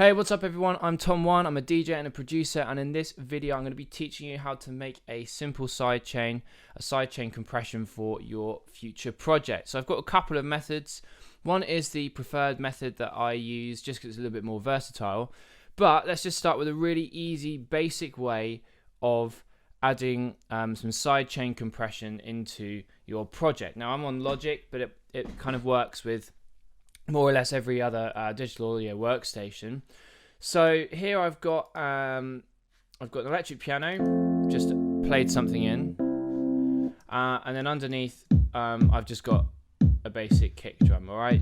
Hey, what's up everyone? I'm Tom1, I'm a DJ and a producer, and in this video I'm going to be teaching you how to make a simple sidechain, a sidechain compression for your future project. So I've got a couple of methods. One is the preferred method that I use just because it's a little bit more versatile, but let's just start with a really easy, basic way of adding some sidechain compression into your project. Now I'm on Logic, but it kind of works with more or less every other digital audio workstation. So here I've got an electric piano, just played something in, and then underneath I've just got a basic kick drum. All right.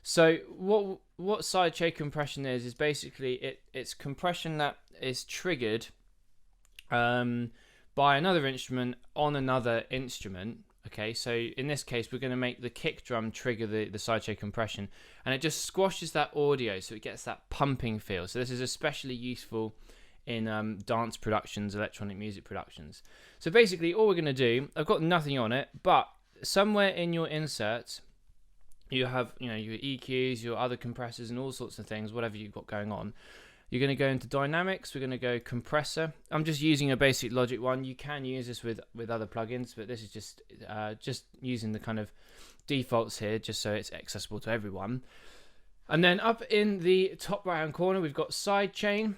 So what sidechain compression is basically it's compression that is triggered by another instrument on another instrument. Okay, so in this case, we're going to make the kick drum trigger the sidechain compression, and it just squashes that audio so it gets that pumping feel. So this is especially useful in dance productions, electronic music productions. So basically, all we're going to do, I've got nothing on it, but somewhere in your inserts, you have your EQs, your other compressors, and all sorts of things, whatever you've got going on. You're going to go into dynamics, we're going to go compressor. I'm just using a basic Logic one. You can use this with other plugins, but this is just using the kind of defaults here, just so it's accessible to everyone. And then up in the top right hand corner, we've got sidechain,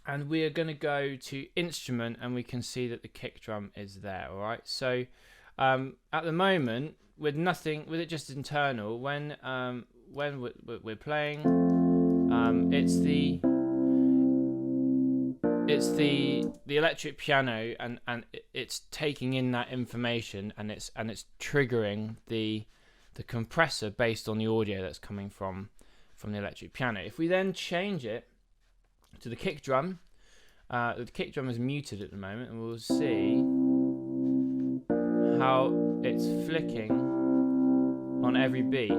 and we're going to go to instrument, and we can see that the kick drum is there. All right, so at the moment, with it just internal, when we're playing, it's the electric piano, and it's taking in that information, and it's triggering the compressor based on the audio that's coming from the electric piano. If we then change it to the kick drum is muted at the moment, and we'll see how it's flicking on every beat.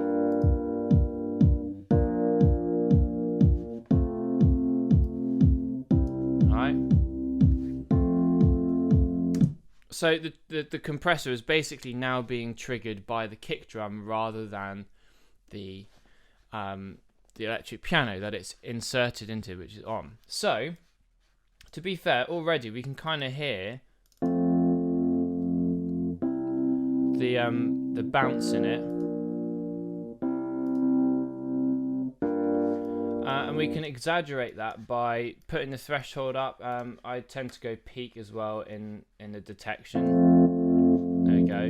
So the compressor is basically now being triggered by the kick drum rather than the electric piano that it's inserted into, which is on. So to be fair, already we can kind of hear the bounce in it, and we can exaggerate that by putting the threshold up. I tend to go peak as well in the detection. There we go.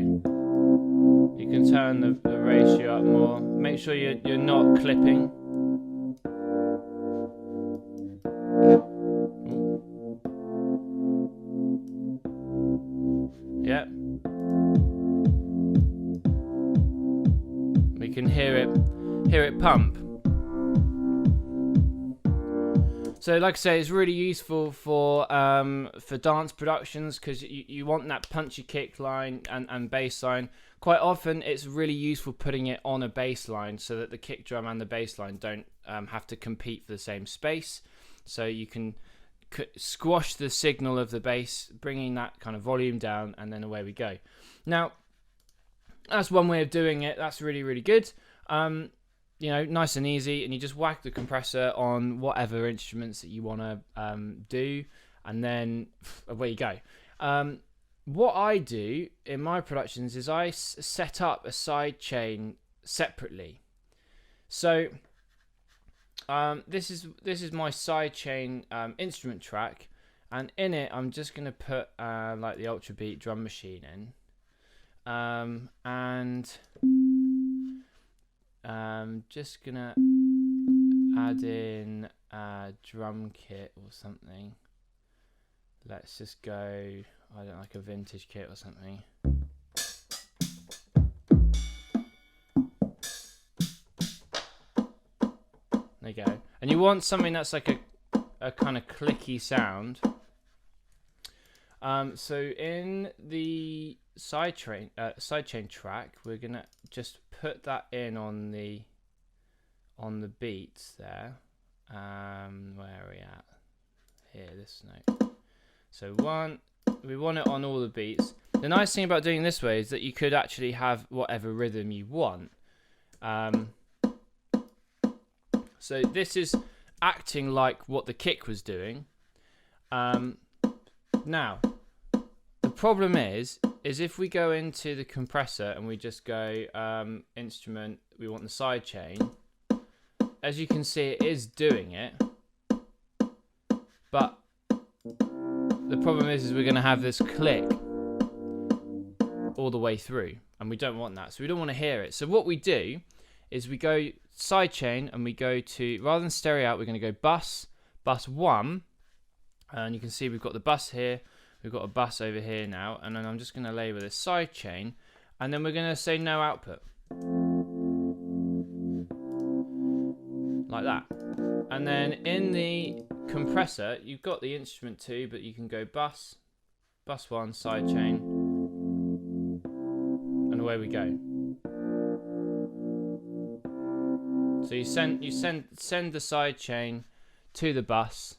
You can turn the ratio up more. Make sure you're not clipping. Yep. We can hear it pump. So like I say, it's really useful for dance productions, because you want that punchy kick line and bass line. Quite often it's really useful putting it on a bass line so that the kick drum and the bass line don't have to compete for the same space. So you can squash the signal of the bass, bringing that kind of volume down, and then away we go. Now, that's one way of doing it. That's really, really good. Nice and easy, and you just whack the compressor on whatever instruments that you want to do, and then away you go. What I do in my productions is I set up a sidechain separately. So this is my sidechain instrument track, and in it I'm just going to put like the Ultra Beat drum machine in, and just gonna add in a drum kit or something. Let's just go, I don't know, like a vintage kit or something. There you go. And you want something that's like a kind of clicky sound. So in the sidechain track, we're gonna just put that in on the beats there. Where are we at? Here, this note. So we want it on all the beats. The nice thing about doing this way is that you could actually have whatever rhythm you want. So this is acting like what the kick was doing. Now, the problem is if we go into the compressor and we just go instrument, we want the sidechain. As you can see, it is doing it, but the problem is we're going to have this click all the way through, and we don't want that, so we don't want to hear it. So what we do is we go sidechain and we go to, rather than stereo out, we're going to go bus 1, and you can see we've got the bus here, we've got a bus over here now, and then I'm just going to label this sidechain, and then we're going to say no output, like that. And then in the compressor, you've got the instrument too, but you can go bus 1 sidechain, and away we go. So you send the sidechain to the bus,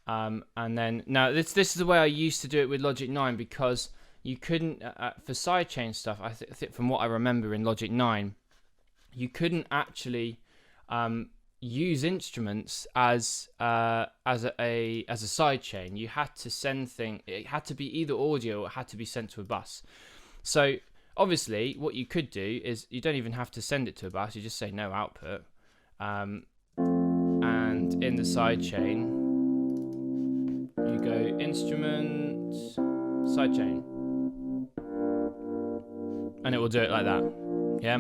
and then now this is the way I used to do it with Logic 9, because you couldn't for sidechain stuff. I think from what I remember in Logic 9, you couldn't actually use instruments as a sidechain. You had to send it had to be either audio or it had to be sent to a bus. So obviously what you could do is you don't even have to send it to a bus, you just say no output, and in the sidechain you go instrument sidechain, and it will do it like that. Yeah.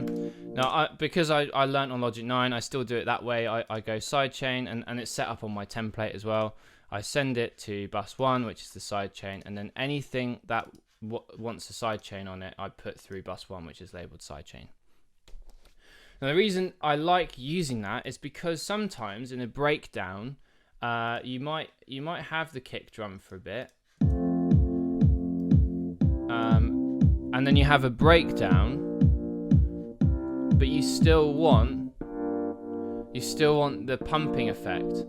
Now, because I learned on Logic 9, I still do it that way. I go sidechain, and it's set up on my template as well. I send it to bus 1, which is the sidechain, and then anything that wants a sidechain on it, I put through bus 1, which is labeled sidechain. Now, the reason I like using that is because sometimes in a breakdown, you might have the kick drum for a bit, and then you have a breakdown, but you still want the pumping effect,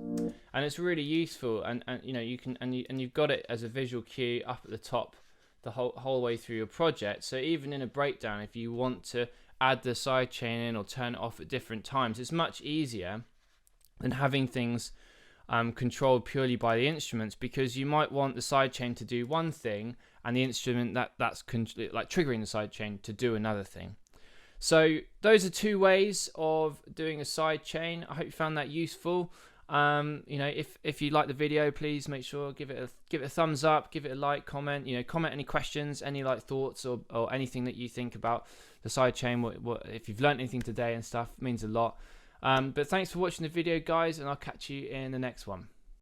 and it's really useful. And you know, you can and you've got it as a visual cue up at the top the whole way through your project. So even in a breakdown, if you want to add the sidechain in or turn it off at different times, it's much easier than having things controlled purely by the instruments, because you might want the sidechain to do one thing and the instrument that's like triggering the sidechain to do another thing. So those are 2 ways of doing a sidechain. I hope you found that useful. You know, if you like the video, please make sure give it a thumbs up, give it a like, comment. You know, comment any questions, any like thoughts, or anything that you think about the sidechain. What if you've learned anything today and stuff, it means a lot. But thanks for watching the video, guys, and I'll catch you in the next one.